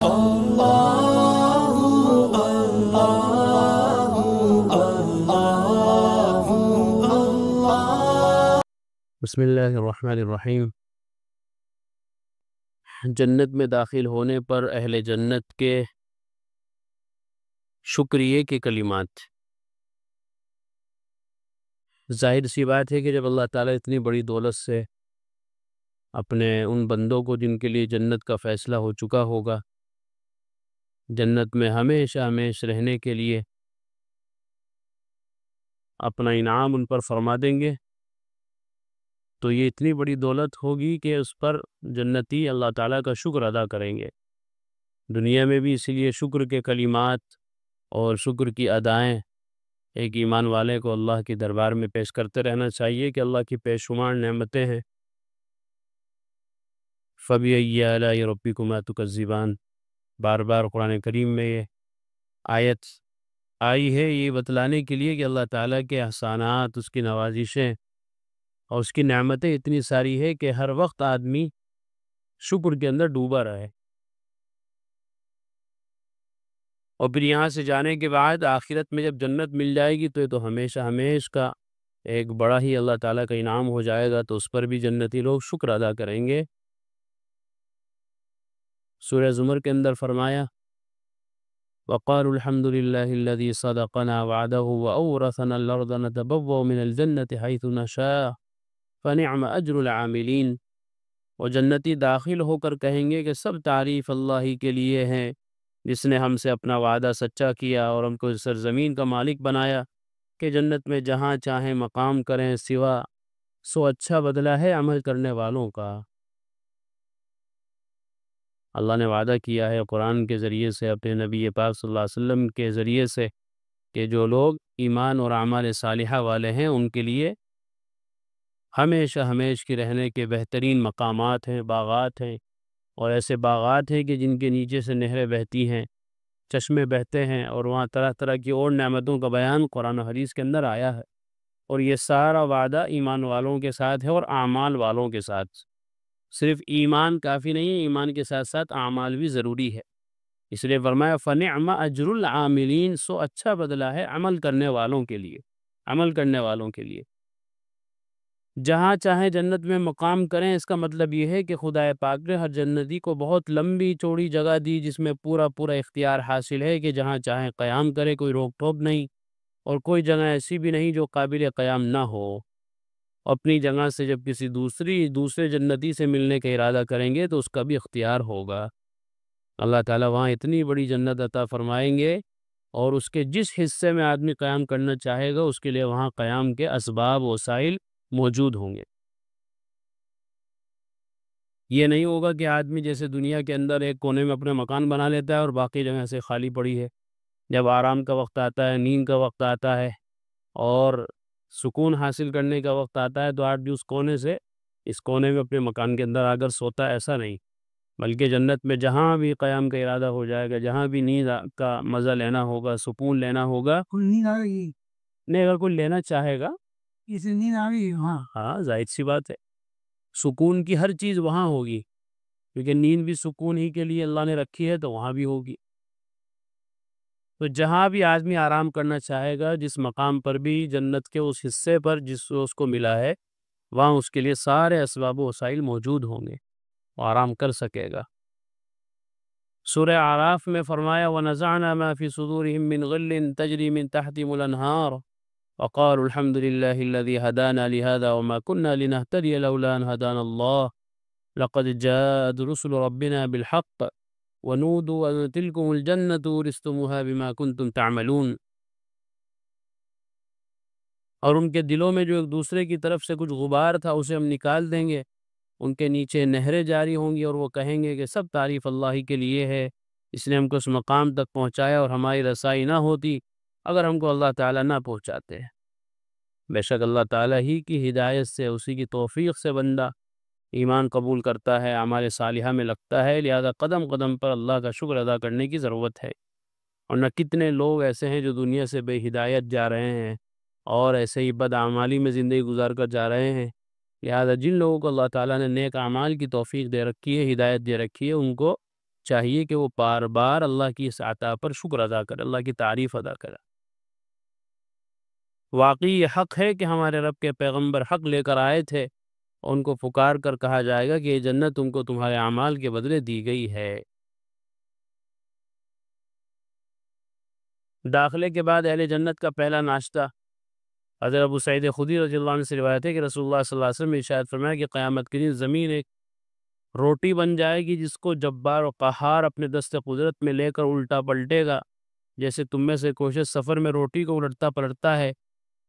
بسم اللہ الرحمن الرحیم۔ جنت میں داخل ہونے پر اہل جنت کے شکریہ کے کلمات۔ ظاہر سی بات ہے کہ جب اللہ تعالیٰ اتنی بڑی دولت سے اپنے ان بندوں کو جن کے لیے جنت کا فیصلہ ہو چکا ہوگا، جنت میں ہمیشہ ہمیشہ رہنے کے لیے اپنا انعام ان پر فرما دیں گے، تو یہ اتنی بڑی دولت ہوگی کہ اس پر جنتی اللہ تعالیٰ کا شکر ادا کریں گے۔ دنیا میں بھی اسی لیے شکر کے کلمات اور شکر کی ادائیں ایک ایمان والے کو اللہ کے دربار میں پیش کرتے رہنا چاہیے کہ اللہ کی بے شمار نعمتیں ہیں۔ فَبِأَيِّ آلَاءِ رَبِّكُمَا تُكَذِّبَانِ، بار بار قرآن کریم میں یہ آیت آئی ہے یہ بتلانے کے لیے کہ اللہ تعالیٰ کے احسانات، اس کی نوازشیں اور اس کی نعمتیں اتنی ساری ہے کہ ہر وقت آدمی شکر کے اندر ڈوبا رہے، اور پھر یہاں سے جانے کے بعد آخرت میں جب جنت مل جائے گی تو یہ تو ہمیشہ ہمیشہ کا ایک بڑا ہی اللہ تعالیٰ کا انعام ہو جائے گا، تو اس پر بھی جنتی لوگ شکر ادا کریں گے۔ سورہ زمر کے اندر فرمایا وَقَالُوا الْحَمْدُ لِلَّهِ الَّذِي صَدَقَنَا وَعْدَهُ وَأَوْرَثَنَا الْأَرْضَ نَتَبَوَّأُ مِنَ الْجَنَّةِ حَيْثُ نَشَاءُ فَنِعْمَ أَجْرُ الْعَامِلِينَ۔ اور جنتی داخل ہو کر کہیں گے کہ سب تعریف اللہ ہی کے لیے ہیں جس نے ہم سے اپنا وعدہ سچا کیا اور ہم کو سرزمین کا مالک بنایا کہ جنت میں جہاں چاہیں مقام کریں، سوا سو اچھا بدلہ ہے عمل کرنے والوں کا۔ اللہ نے وعدہ کیا ہے قرآن کے ذریعے سے، اپنے نبی پاک صلی اللہ علیہ وسلم کے ذریعے سے، کہ جو لوگ ایمان اور اعمال صالحہ والے ہیں ان کے لیے ہمیشہ ہمیشہ کی رہنے کے بہترین مقامات ہیں، باغات ہیں، اور ایسے باغات ہیں کہ جن کے نیچے سے نہریں بہتی ہیں، چشمے بہتے ہیں، اور وہاں طرح طرح کی اور نعمتوں کا بیان قرآن و حدیث کے اندر آیا ہے۔ اور یہ سارا وعدہ ایمان والوں کے ساتھ ہے اور اعمال والوں کے ساتھ۔ صرف ایمان کافی نہیں ہے، ایمان کے ساتھ ساتھ اعمال بھی ضروری ہے، اس لیے فرمایا فَنِعْمَ أَجْرُ الْعَامِلِينَ، سو اچھا بدلہ ہے عمل کرنے والوں کے لیے، عمل کرنے والوں کے لیے۔ جہاں چاہیں جنت میں مقام کریں، اس کا مطلب یہ ہے کہ خدا پاک نے ہر جنتی کو بہت لمبی چوڑی جگہ دی جس میں پورا پورا اختیار حاصل ہے کہ جہاں چاہیں قیام کرے، کوئی روک ٹوک نہیں، اور کوئی جگہ ایسی بھی نہیں جو قابل قیام نہ ہو۔ اپنی جگہ سے جب کسی دوسرے جنتی سے ملنے کا ارادہ کریں گے تو اس کا بھی اختیار ہوگا۔ اللہ تعالیٰ وہاں اتنی بڑی جنت عطا فرمائیں گے، اور اس کے جس حصے میں آدمی قیام کرنا چاہے گا اس کے لیے وہاں قیام کے اسباب وسائل موجود ہوں گے۔ یہ نہیں ہوگا کہ آدمی جیسے دنیا کے اندر ایک کونے میں اپنا مکان بنا لیتا ہے اور باقی جگہ سے خالی پڑی ہے۔ جب آرام کا وقت آتا ہے، نیند کا وقت آتا ہے اور سکون حاصل کرنے کا وقت آتا ہے تو آدمی اس کونے سے اس کونے میں اپنے مکان کے اندر آ کر سوتا ہے، ایسا نہیں، بلکہ جنت میں جہاں بھی قیام کا ارادہ ہو جائے گا، جہاں بھی نیند کا مزہ لینا ہوگا، سکون لینا ہوگا، نیند آ گئی، نہیں اگر کوئی لینا چاہے گا، اسے نیند آ گئی وہاں۔ ہاں ظاہر سی بات ہے، سکون کی ہر چیز وہاں ہوگی، کیونکہ نیند بھی سکون ہی کے لیے اللہ نے رکھی ہے تو وہاں بھی ہوگی۔ تو جہاں بھی آدمی آرام کرنا چاہے گا، جس مقام پر بھی جنت کے اس حصے پر جس اس کو ملا ہے، وہاں اس کے لیے سارے اسباب و وسائل موجود ہوں گے، وہ آرام کر سکے گا۔ سورہ اعراف میں فرمایا وَنَزَعْنَا مَا فِي صُدُورِهِم مِّن غِلٍّ تَجْرِي مِن تَحْتِهِمُ الْأَنْهَارُ وَقَالُوا الْحَمْدُ لِلَّهِ الَّذِي هَدَانَا لِهَذَا وَمَا كُنَّا لِنَهْتَدِيَ لَوْلَا أَنْ هَدَانَا اللَّهُ لَقَدْ جَاءَتْ رُسُلُ رَبِّنَا بِالْحَقِّ وَنُودُوا أَن تِلْكُمُ الْجَنَّةُ أُورِثْتُمُوهَا بِمَا كُنتُمْ تَعْمَلُونَ۔ اور ان کے دلوں میں جو ایک دوسرے کی طرف سے کچھ غبار تھا اسے ہم نکال دیں گے، ان کے نیچے نہریں جاری ہوں گی، اور وہ کہیں گے کہ سب تعریف اللہ ہی کے لیے ہے، اس نے ہم کو اس مقام تک پہنچایا، اور ہماری رسائی نہ ہوتی اگر ہم کو اللہ تعالیٰ نہ پہنچاتے۔ بے شک اللہ تعالیٰ ہی کی ہدایت سے، اسی کی توفیق سے بندہ ایمان قبول کرتا ہے، اعمال صالحہ میں لگتا ہے، لہذا قدم قدم پر اللہ کا شکر ادا کرنے کی ضرورت ہے۔ اور نہ کتنے لوگ ایسے ہیں جو دنیا سے بے ہدایت جا رہے ہیں اور ایسے ہی بدعمالی میں زندگی گزار کر جا رہے ہیں، لہذا جن لوگوں کو اللہ تعالیٰ نے نیک اعمال کی توفیق دے رکھی ہے، ہدایت دے رکھی ہے، ان کو چاہیے کہ وہ بار بار اللہ کی اس عطا پر شکر ادا کرے، اللہ کی تعریف ادا کرے۔ واقعی یہ حق ہے کہ ہمارے رب کے پیغمبر حق لے کر آئے تھے، اور ان کو پکار کر کہا جائے گا کہ یہ جنت تم کو تمہارے اعمال کے بدلے دی گئی ہے۔ داخلے کے بعد اہل جنت کا پہلا ناشتہ، حضرت ابو سعید خدری رضی اللہ عنہ سے روایت ہے کہ رسول اللہ صلی اللہ علیہ وسلم نے ارشاد فرمایا کہ قیامت کے دن زمین ایک روٹی بن جائے گی جس کو جبار و قہار اپنے دست قدرت میں لے کر الٹا پلٹے گا، جیسے تم میں سے کوشش سفر میں روٹی کو الٹتا پلٹتا ہے۔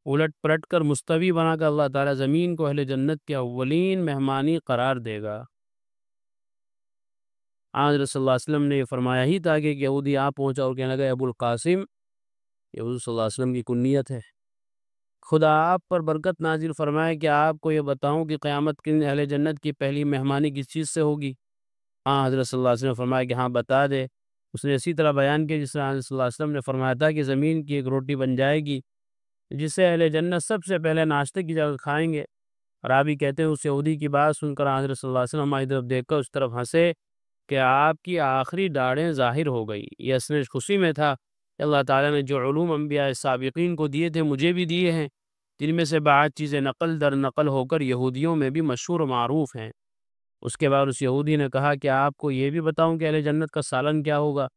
الٹ پلٹ کر مستوی بنا کر اللہ تعالیٰ زمین کو اہل جنت کے اولین مہمانی قرار دے گا۔ حضرت صلی اللہ علیہ وسلم نے یہ فرمایا ہی تھا کہ یہودی آپ پہنچا اور کہنے لگا ابو القاسم، یہ حضور صلی اللہ علیہ وسلم کی کنیت ہے، خدا آپ پر برکت نازل فرمائے کہ آپ کو یہ بتاؤں کہ قیامت کے دن اہل جنت کی پہلی مہمانی کس چیز سے ہوگی؟ حضرت صلی اللہ علیہ وسلم نے فرمایا کہ ہاں بتا دے۔ اس نے اسی طرح بیان کیا جس طرح حضرت صلی اللہ علیہ وسلم نے فرمایا تھا کہ زمین کی ایک روٹی بن جائے گی جسے اہل جنت سب سے پہلے ناشتے کی جگہ کھائیں گے۔ رابی کہتے ہیں اس یہودی کی بات سن کر حضرت صلی اللہ علیہ وسلم ہماری طرف دیکھ کر اس طرف ہنسے کہ آپ کی آخری داڑھیں ظاہر ہو گئی۔ یہ اصل خوشی میں تھا کہ اللہ تعالیٰ نے جو علوم انبیاء سابقین کو دیے تھے مجھے بھی دیے ہیں، جن میں سے بعض چیزیں نقل در نقل ہو کر یہودیوں میں بھی مشہور و معروف ہیں۔ اس کے بعد اس یہودی نے کہا کہ آپ کو یہ بھی بتاؤں کہ اہل جنت کا سالن کیا ہوگا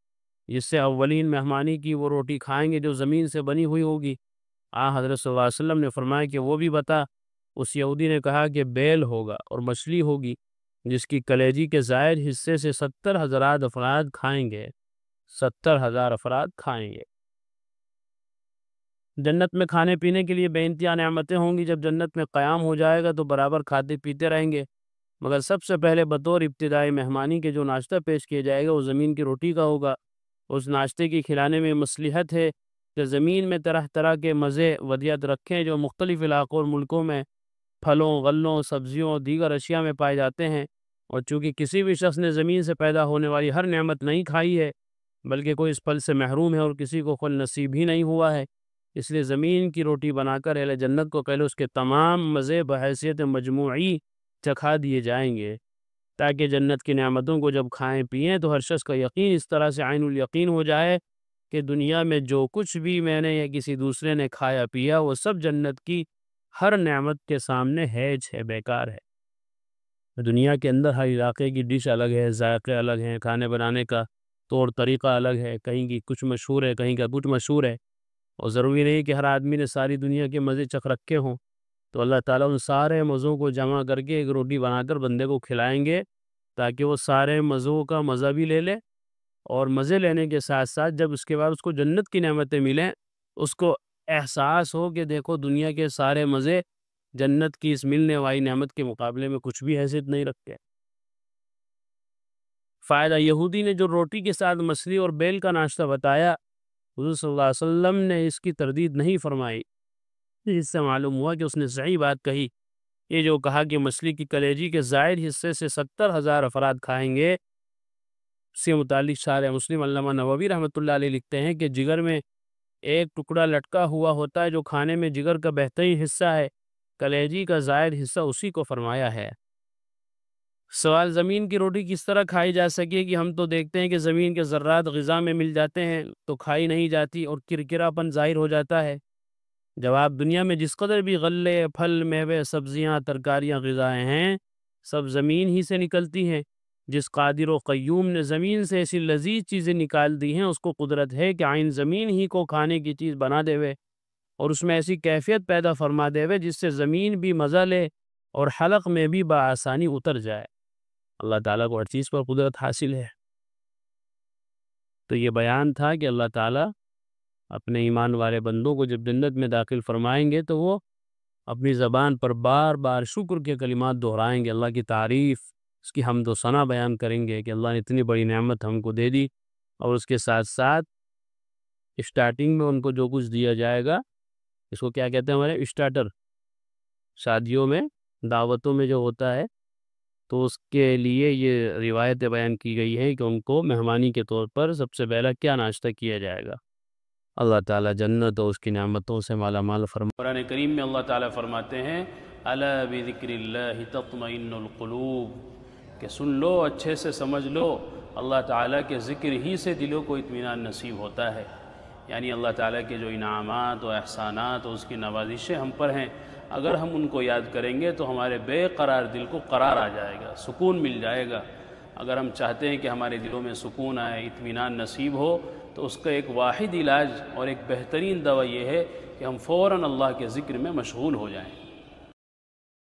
جس سے اولین مہمانی کی وہ روٹی کھائیں گے جو زمین سے بنی ہوئی ہوگی؟ حضرت صلی اللہ علیہ وسلم نے فرمایا کہ وہ بھی بتا۔ اس یہودی نے کہا کہ بیل ہوگا اور مچھلی ہوگی جس کی کلیجی کے زائد حصے سے 70,000 افراد کھائیں گے۔ 70,000 افراد کھائیں گے۔ جنت میں کھانے پینے کے لیے بے انتہا نعمتیں ہوں گی۔ جب جنت میں قیام ہو جائے گا تو برابر کھاتے پیتے رہیں گے، مگر سب سے پہلے بطور ابتدائی مہمانی کے جو ناشتہ پیش کیا جائے گا وہ زمین کی روٹی کا ہوگا۔ اس ناشتے کی کھلانے میں مصلحت ہے کہ زمین میں طرح طرح کے مزے ودیعت رکھیں جو مختلف علاقوں اور ملکوں میں پھلوں، غلوں، سبزیوں اور دیگر اشیاء میں پائے جاتے ہیں، اور چونکہ کسی بھی شخص نے زمین سے پیدا ہونے والی ہر نعمت نہیں کھائی ہے بلکہ کوئی اس پھل سے محروم ہے اور کسی کو خل نصیب ہی نہیں ہوا ہے، اس لیے زمین کی روٹی بنا کر اہل جنت کو پہلے اس کے تمام مزے بحیثیت مجموعی چکھا دیے جائیں گے تاکہ جنت کی نعمتوں کو جب کھائیں پئیں تو ہر شخص کا یقین اس طرح سے عین الیقین ہو جائے کہ دنیا میں جو کچھ بھی میں نے یا کسی دوسرے نے کھایا پیا وہ سب جنت کی ہر نعمت کے سامنے ہیج ہے، بیکار ہے۔ دنیا کے اندر ہر علاقے کی ڈش الگ ہے، ذائقے الگ ہیں، کھانے بنانے کا طور طریقہ الگ ہے، کہیں کی کچھ مشہور ہے، کہیں کا کچھ مشہور ہے، اور ضروری نہیں کہ ہر آدمی نے ساری دنیا کے مزے چکھ رکھے ہوں۔ تو اللہ تعالیٰ ان سارے مزوں کو جمع کر کے ایک روٹی بنا کر بندے کو کھلائیں گے تاکہ وہ سارے مزوں کا مزہ بھی لے لے، اور مزے لینے کے ساتھ ساتھ جب اس کے بعد اس کو جنت کی نعمتیں ملیں اس کو احساس ہو کہ دیکھو دنیا کے سارے مزے جنت کی اس ملنے والی نعمت کے مقابلے میں کچھ بھی حیثیت نہیں رکھتے۔ فائدہ، یہودی نے جو روٹی کے ساتھ مچھلی اور بیل کا ناشتہ بتایا حضور صلی اللہ علیہ وسلم نے اس کی تردید نہیں فرمائی، اس سے معلوم ہوا کہ اس نے صحیح بات کہی۔ یہ جو کہا کہ مچھلی کی کلیجی کے زائد حصے سے 70,000 افراد کھائیں گے، اس سے متعلق شارح مسلم علامہ نووی رحمۃ اللہ علیہ لکھتے ہیں کہ جگر میں ایک ٹکڑا لٹکا ہوا ہوتا ہے جو کھانے میں جگر کا بہترین حصہ ہے، کلیجی کا زائد حصہ اسی کو فرمایا ہے۔ سوال، زمین کی روٹی کس طرح کھائی جا سکے کہ ہم تو دیکھتے ہیں کہ زمین کے ذرات غذا میں مل جاتے ہیں تو کھائی نہیں جاتی اور کرکرا پن ظاہر ہو جاتا ہے؟ جواب، دنیا میں جس قدر بھی غلے، پھل، میوے، سبزیاں، ترکاریاں، غذائیں ہیں سب زمین ہی سے نکلتی ہیں۔ جس قادر و قیوم نے زمین سے ایسی لذیذ چیزیں نکال دی ہیں اس کو قدرت ہے کہ عین زمین ہی کو کھانے کی چیز بنا دے وے اور اس میں ایسی کیفیت پیدا فرما دے وے جس سے زمین بھی مزہ لے اور حلق میں بھی بآسانی اتر جائے۔ اللہ تعالیٰ کو ہر چیز پر قدرت حاصل ہے۔ تو یہ بیان تھا کہ اللہ تعالیٰ اپنے ایمان والے بندوں کو جب جنت میں داخل فرمائیں گے تو وہ اپنی زبان پر بار بار شکر کے کلمات دہرائیں گے، اللہ کی تعریف، اس کی حمد و ثنا بیان کریں گے کہ اللہ نے اتنی بڑی نعمت ہم کو دے دی، اور اس کے ساتھ ساتھ اسٹارٹنگ میں ان کو جو کچھ دیا جائے گا، اس کو کیا کہتے ہیں ہمارے اسٹارٹر، شادیوں میں دعوتوں میں جو ہوتا ہے، تو اس کے لیے یہ روایتیں بیان کی گئی ہیں کہ ان کو مہمانی کے طور پر سب سے پہلا کیا ناشتہ کیا جائے گا۔ اللہ تعالیٰ جنت اور اس کی نعمتوں سے مالا مال فرمائے۔ قرآن کریم میں اللہ تعالیٰ فرماتے ہیں الا بذکر اللہ تطمئن القلوب، کہ سن لو، اچھے سے سمجھ لو، اللہ تعالیٰ کے ذکر ہی سے دلوں کو اطمینان نصیب ہوتا ہے، یعنی اللہ تعالیٰ کے جو انعامات و احسانات و اس کی نوازشیں ہم پر ہیں، اگر ہم ان کو یاد کریں گے تو ہمارے بے قرار دل کو قرار آ جائے گا، سکون مل جائے گا۔ اگر ہم چاہتے ہیں کہ ہمارے دلوں میں سکون آئے، اطمینان نصیب ہو، تو اس کا ایک واحد علاج اور ایک بہترین دوا یہ ہے کہ ہم فوراً اللہ کے ذکر میں مشغول ہو جائیں۔